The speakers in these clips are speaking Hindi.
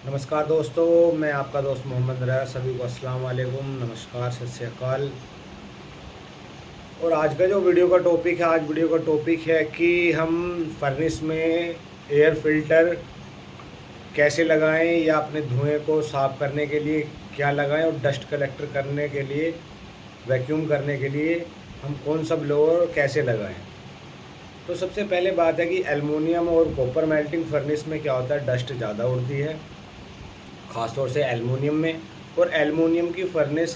नमस्कार दोस्तों, मैं आपका दोस्त मोहम्मद रया। सभी को अस्सलाम वालेकुम, नमस्कार, सत श्री अकाल। और आज का जो वीडियो का टॉपिक है, आज वीडियो का टॉपिक है कि हम फर्नेस में एयर फिल्टर कैसे लगाएं या अपने धुएं को साफ़ करने के लिए क्या लगाएं और डस्ट कलेक्टर करने के लिए, वैक्यूम करने के लिए हम कौन सा ब्लोअर कैसे लगाएं। तो सबसे पहले बात है कि एल्युमिनियम और कॉपर मेल्टिंग फर्नेस में क्या होता है, डस्ट ज़्यादा उड़ती है, ख़ासतौर से एल्युमिनियम में। और एल्युमिनियम की फर्नेस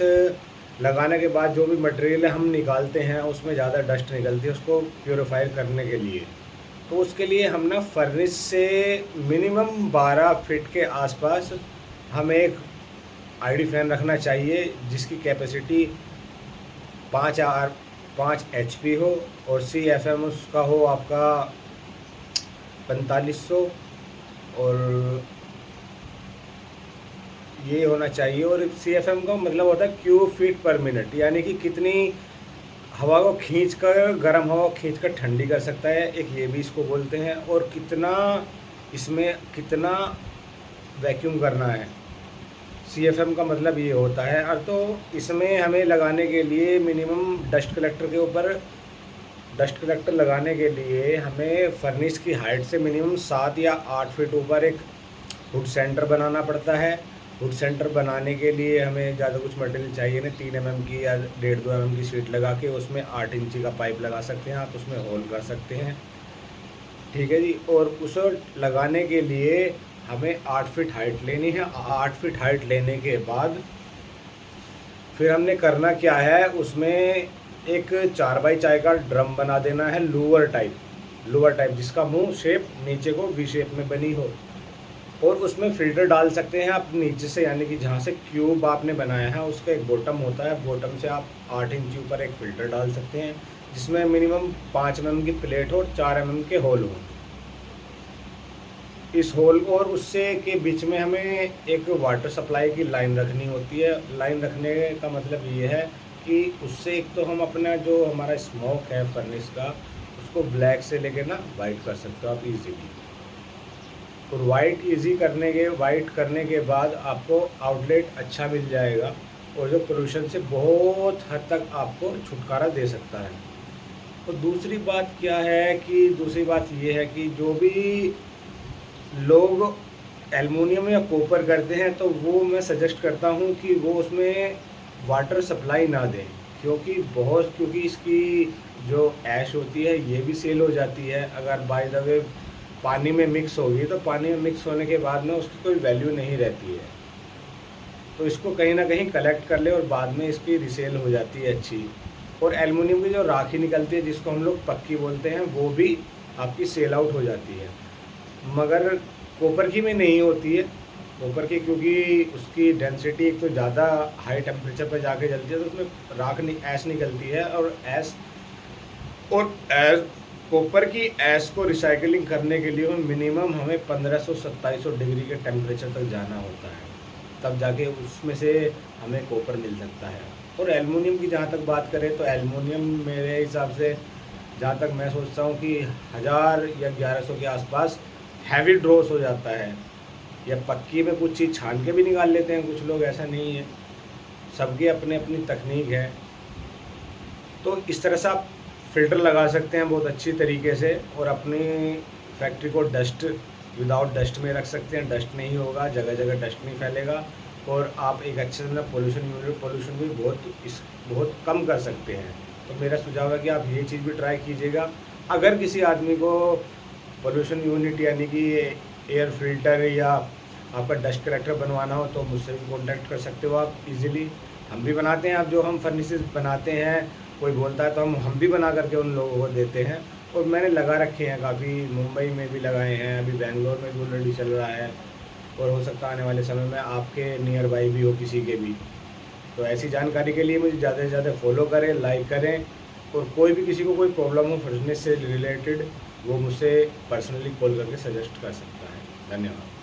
लगाने के बाद जो भी मटेरियल हम निकालते हैं उसमें ज़्यादा डस्ट निकलती है, उसको प्योरीफाई करने के लिए। तो उसके लिए हम ना फर्नेस से मिनिमम 12 फीट के आसपास हमें एक आईडी फैन रखना चाहिए जिसकी कैपेसिटी 5 HP हो और CFM उसका हो आपका 4500, और ये होना चाहिए। और CFM का मतलब होता है क्यूब फीट पर मिनट, यानी कि कितनी हवा को खींच कर, गर्म हवा को खींच कर ठंडी कर सकता है, एक ये भी इसको बोलते हैं। और कितना इसमें कितना वैक्यूम करना है, CFM का मतलब ये होता है। और तो इसमें हमें लगाने के लिए मिनिमम डस्ट कलेक्टर के ऊपर, डस्ट कलेक्टर लगाने के लिए हमें फर्नेस की हाइट से मिनिमम 7 या 8 फीट ऊपर एक हुड सेंटर बनाना पड़ता है। हुड सेंटर बनाने के लिए हमें ज़्यादा कुछ मटेरियल चाहिए नहीं, 3 mm की या 1.5-2 mm की शीट लगा के उसमें 8 इंची का पाइप लगा सकते हैं आप, उसमें होल कर सकते हैं, ठीक है जी। और उस लगाने के लिए हमें 8 फीट हाइट लेनी है। 8 फीट हाइट लेने के बाद फिर हमने करना क्या है, उसमें एक 4x4 का ड्रम बना देना है, लोअर टाइप जिसका मुंह शेप नीचे को वी शेप में बनी हो। और उसमें फ़िल्टर डाल सकते हैं आप नीचे से, यानी कि जहाँ से क्यूब आपने बनाया है उसका एक बॉटम होता है, बॉटम से आप 8 इंच ऊपर एक फ़िल्टर डाल सकते हैं जिसमें मिनिमम 5 mm की प्लेट हो और 4 mm के होल हों। इस होल और उससे के बीच में हमें एक वाटर सप्लाई की लाइन रखनी होती है। लाइन रखने का मतलब ये है कि उससे एक तो हम अपना जो हमारा स्मोक है फर्नेस का, उसको ब्लैक से लेके ना वाइट कर सकते हो आप इजीली। और वाइट करने के बाद आपको आउटलेट अच्छा मिल जाएगा और जो पोल्यूशन से बहुत हद तक आपको छुटकारा दे सकता है। और दूसरी बात ये है कि जो भी लोग एल्युमिनियम या कॉपर करते हैं तो वो मैं सजेस्ट करता हूँ कि वो उसमें वाटर सप्लाई ना दें, क्योंकि इसकी जो ऐश होती है ये भी सेल हो जाती है। अगर बाय द वे पानी में मिक्स होगी तो पानी में मिक्स होने के बाद में उसकी कोई वैल्यू नहीं रहती है, तो इसको कहीं ना कहीं कलेक्ट कर ले और बाद में इसकी रिसेल हो जाती है अच्छी। और एल्युमिनियम की जो राखी निकलती है जिसको हम लोग पक्की बोलते हैं, वो भी आपकी सेल आउट हो जाती है, मगर कॉपर की में नहीं होती है। कॉपर की क्योंकि उसकी डेंसिटी एक तो ज़्यादा हाई टेम्परेचर पर जाके जलती है तो उसमें ऐश निकलती है, और ऐश कॉपर की ऐश को रिसाइकलिंग करने के लिए मिनिमम हमें 1500-2700 डिग्री के टेम्परेचर तक जाना होता है, तब जाके उसमें से हमें कॉपर मिल सकता है। और एल्युमिनियम की जहाँ तक बात करें तो एल्युमिनियम मेरे हिसाब से, जहाँ तक मैं सोचता हूँ कि 1000 या 1100 के आसपास हैवी ड्रॉस हो जाता है। या पक्की में कुछ चीज़ छान के भी निकाल लेते हैं कुछ लोग, ऐसा नहीं है, सबकी अपनी अपनी तकनीक है। तो इस तरह से आप फ़िल्टर लगा सकते हैं बहुत अच्छी तरीके से और अपनी फैक्ट्री को विदाउट डस्ट में रख सकते हैं। डस्ट नहीं होगा, जगह जगह डस्ट नहीं फैलेगा, और आप एक अच्छे से पोल्यूशन भी बहुत कम कर सकते हैं। तो मेरा सुझाव है कि आप ये चीज़ भी ट्राई कीजिएगा। अगर किसी आदमी को पोल्यूशन यूनिट यानी कि एयर फिल्टर या आपका डस्ट कलेक्टर बनवाना हो तो मुझसे भी कॉन्टैक्ट कर सकते हो आप इजीली। हम भी बनाते हैं, आप जो हम फर्नेसेस बनाते हैं, कोई बोलता है तो हम भी बना करके उन लोगों को देते हैं। और मैंने लगा रखे हैं काफ़ी, मुंबई में भी लगाए हैं, अभी बेंगलोर में भी ऑलरेडी चल रहा है, और हो सकता है आने वाले समय में आपके नियर बाई भी हो किसी के भी। तो ऐसी जानकारी के लिए मुझे ज़्यादा से ज़्यादा फॉलो करें, लाइक करें, और कोई भी किसी को कोई प्रॉब्लम हो फर्नेस से रिलेटेड वो मुझसे पर्सनली कॉल करके सजेस्ट कर सकता है। धन्यवाद।